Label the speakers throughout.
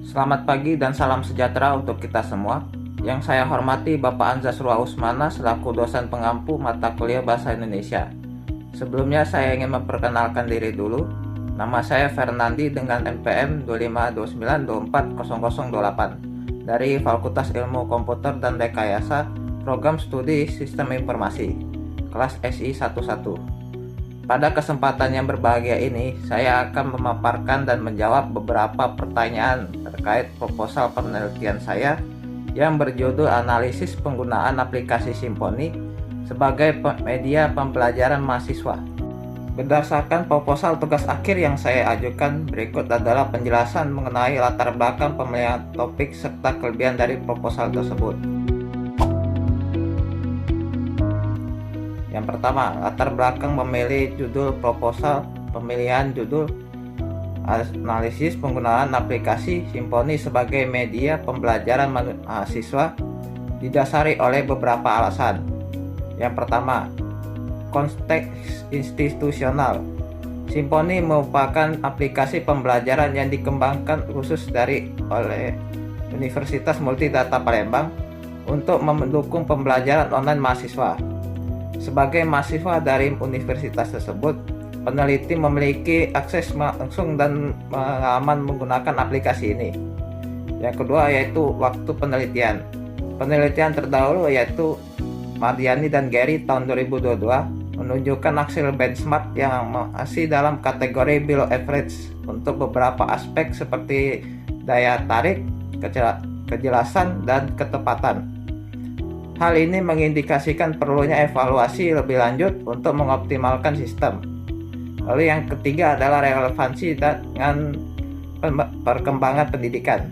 Speaker 1: Selamat pagi dan salam sejahtera untuk kita semua. Yang saya hormati Bapak Anzas Rua Usmana selaku dosen pengampu mata kuliah Bahasa Indonesia. Sebelumnya saya ingin memperkenalkan diri dulu. Nama saya Fernandi dengan NPM 2529240028 dari Fakultas Ilmu Komputer dan Rekayasa Program Studi Sistem Informasi, kelas SI 11. Pada kesempatan yang berbahagia ini, saya akan memaparkan dan menjawab beberapa pertanyaan terkait proposal penelitian saya yang berjudul Analisis Penggunaan Aplikasi Simponi sebagai media pembelajaran mahasiswa. Berdasarkan proposal tugas akhir yang saya ajukan, berikut adalah penjelasan mengenai latar belakang pemilihan topik serta kelebihan dari proposal tersebut. Yang pertama, latar belakang memilih judul proposal. Pemilihan judul Analisis Penggunaan Aplikasi Simponi sebagai media pembelajaran mahasiswa didasari oleh beberapa alasan. Yang pertama, konteks institusional. Simponi merupakan aplikasi pembelajaran yang dikembangkan khusus oleh Universitas Multidata Palembang untuk mendukung pembelajaran online mahasiswa. Sebagai mahasiswa dari universitas tersebut, peneliti memiliki akses langsung dan pengalaman menggunakan aplikasi ini. Yang kedua yaitu waktu penelitian. Penelitian terdahulu yaitu Mardiani dan Gary tahun 2022 menunjukkan hasil benchmark yang masih dalam kategori below average untuk beberapa aspek seperti daya tarik, kejelasan, dan ketepatan. Hal ini mengindikasikan perlunya evaluasi lebih lanjut untuk mengoptimalkan sistem. Lalu yang ketiga adalah relevansi dengan perkembangan pendidikan.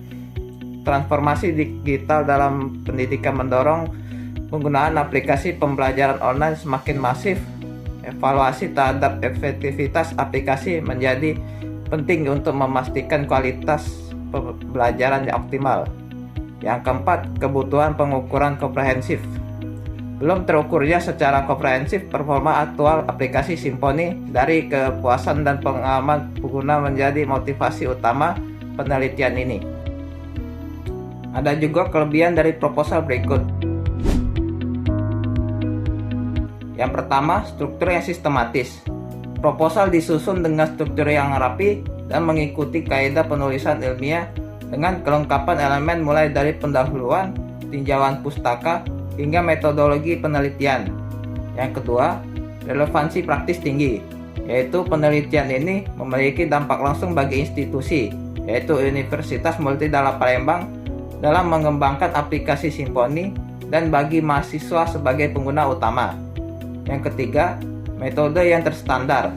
Speaker 1: Transformasi digital dalam pendidikan mendorong penggunaan aplikasi pembelajaran online semakin masif. Evaluasi terhadap efektivitas aplikasi menjadi penting untuk memastikan kualitas pembelajaran yang optimal. Yang keempat, kebutuhan pengukuran komprehensif. Belum terukurnya secara komprehensif performa aktual aplikasi Simponi dari kepuasan dan pengalaman pengguna menjadi motivasi utama penelitian ini. Ada juga kelebihan dari proposal berikut. Yang pertama, struktur yang sistematis. Proposal disusun dengan struktur yang rapi dan mengikuti kaidah penulisan ilmiah dengan kelengkapan elemen mulai dari pendahuluan, tinjauan pustaka, hingga metodologi penelitian. Yang kedua, relevansi praktis tinggi, yaitu penelitian ini memiliki dampak langsung bagi institusi, yaitu Universitas Multidata Palembang dalam mengembangkan aplikasi Simponi dan bagi mahasiswa sebagai pengguna utama. Yang ketiga, metode yang terstandar.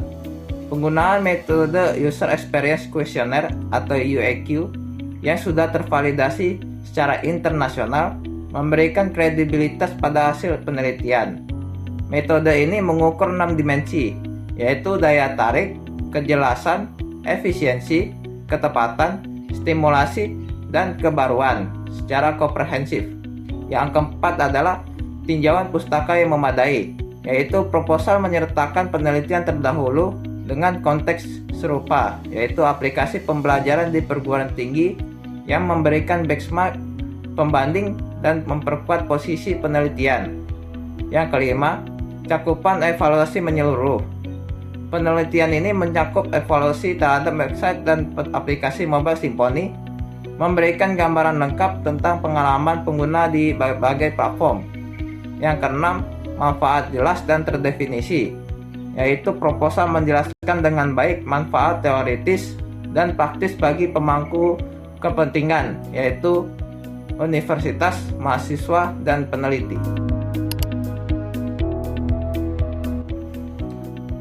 Speaker 1: Penggunaan metode User Experience Questionnaire atau UEQ yang sudah tervalidasi secara internasional memberikan kredibilitas pada hasil penelitian. Metode ini mengukur 6 dimensi, yaitu daya tarik, kejelasan, efisiensi, ketepatan, stimulasi, dan kebaruan secara komprehensif. Yang keempat adalah tinjauan pustaka yang memadai, yaitu proposal menyertakan penelitian terdahulu dengan konteks serupa, yaitu aplikasi pembelajaran di perguruan tinggi yang memberikan benchmark pembanding dan memperkuat posisi penelitian. Yang kelima, cakupan evaluasi menyeluruh. Penelitian ini mencakup evaluasi terhadap website dan aplikasi mobile Simponi, memberikan gambaran lengkap tentang pengalaman pengguna di berbagai platform. Yang keenam, manfaat jelas dan terdefinisi, yaitu proposal menjelaskan dengan baik manfaat teoritis dan praktis bagi pemangku kepentingan, yaitu universitas, mahasiswa, dan peneliti.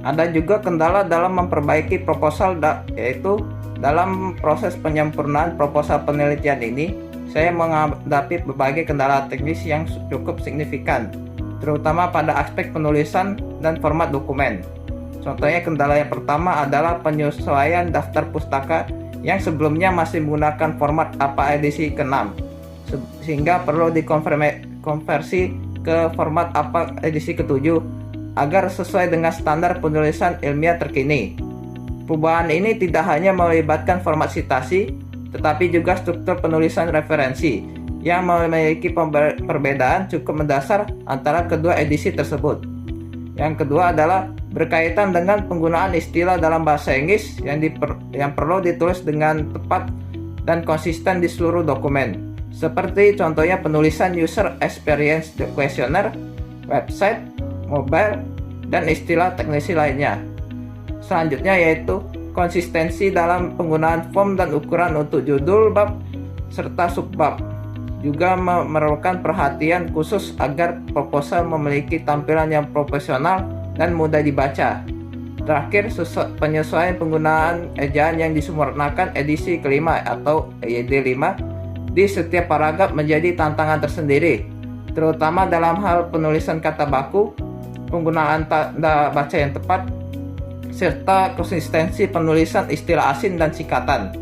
Speaker 1: Ada juga kendala dalam memperbaiki proposal, yaitu dalam proses penyempurnaan proposal penelitian ini, saya menghadapi berbagai kendala teknis yang cukup signifikan, terutama pada aspek penulisan dan format dokumen. Contohnya, kendala yang pertama adalah penyesuaian daftar pustaka yang sebelumnya masih menggunakan format APA edisi ke-6, sehingga perlu dikonversi ke format APA edisi ke-7 agar sesuai dengan standar penulisan ilmiah terkini. Perubahan ini tidak hanya melibatkan format citasi, tetapi juga struktur penulisan referensi yang memiliki perbedaan cukup mendasar antara kedua edisi tersebut. Yang kedua adalah berkaitan dengan penggunaan istilah dalam bahasa Inggris yang perlu ditulis dengan tepat dan konsisten di seluruh dokumen, seperti contohnya penulisan user experience questionnaire, website, mobile, dan istilah teknisi lainnya. Selanjutnya yaitu konsistensi dalam penggunaan form dan ukuran untuk judul bab serta subbab. Juga memerlukan perhatian khusus agar proposal memiliki tampilan yang profesional dan mudah dibaca. Terakhir, penyesuaian penggunaan ejaan yang disempurnakan edisi kelima atau EYD 5 di setiap paragraf menjadi tantangan tersendiri, terutama dalam hal penulisan kata baku, penggunaan tanda baca yang tepat, serta konsistensi penulisan istilah asing dan singkatan.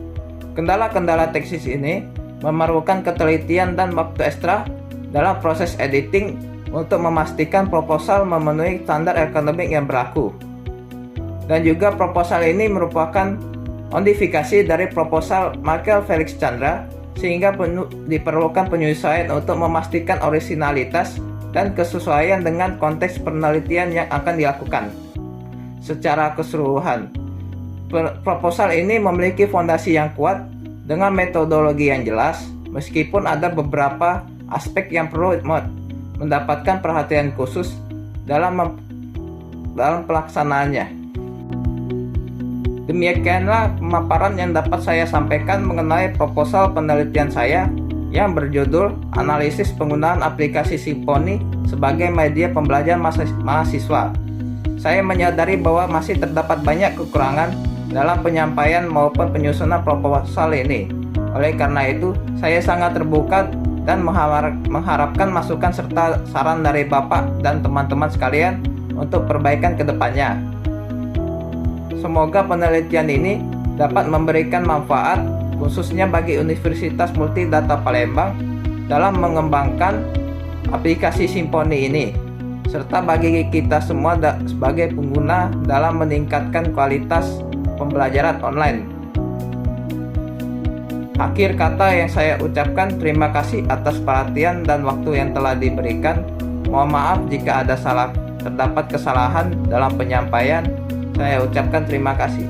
Speaker 1: Kendala-kendala teknis ini memerlukan ketelitian dan waktu ekstra dalam proses editing untuk memastikan proposal memenuhi standar akademik yang berlaku. Dan juga proposal ini merupakan modifikasi dari proposal Michael Felix Chandra, sehingga diperlukan penyesuaian untuk memastikan orisinalitas dan kesesuaian dengan konteks penelitian yang akan dilakukan. Secara keseluruhan, proposal ini memiliki fondasi yang kuat dengan metodologi yang jelas, meskipun ada beberapa aspek yang perlu mendapatkan perhatian khusus dalam pelaksanaannya. Demikianlah pemaparan yang dapat saya sampaikan mengenai proposal penelitian saya yang berjudul Analisis Penggunaan Aplikasi Symfony sebagai Media Pembelajaran Mahasiswa. Saya menyadari bahwa masih terdapat banyak kekurangan dalam penyampaian maupun penyusunan proposal ini. Oleh karena itu, saya sangat terbuka dan mengharapkan masukan serta saran dari Bapak dan teman-teman sekalian untuk perbaikan ke depannya. Semoga penelitian ini dapat memberikan manfaat khususnya bagi Universitas Multidata Palembang dalam mengembangkan aplikasi Symfony ini, serta bagi kita semua sebagai pengguna dalam meningkatkan kualitas pembelajaran online. Akhir kata yang saya ucapkan, terima kasih atas perhatian dan waktu yang telah diberikan. Mohon maaf jika terdapat kesalahan dalam penyampaian. Saya ucapkan terima kasih.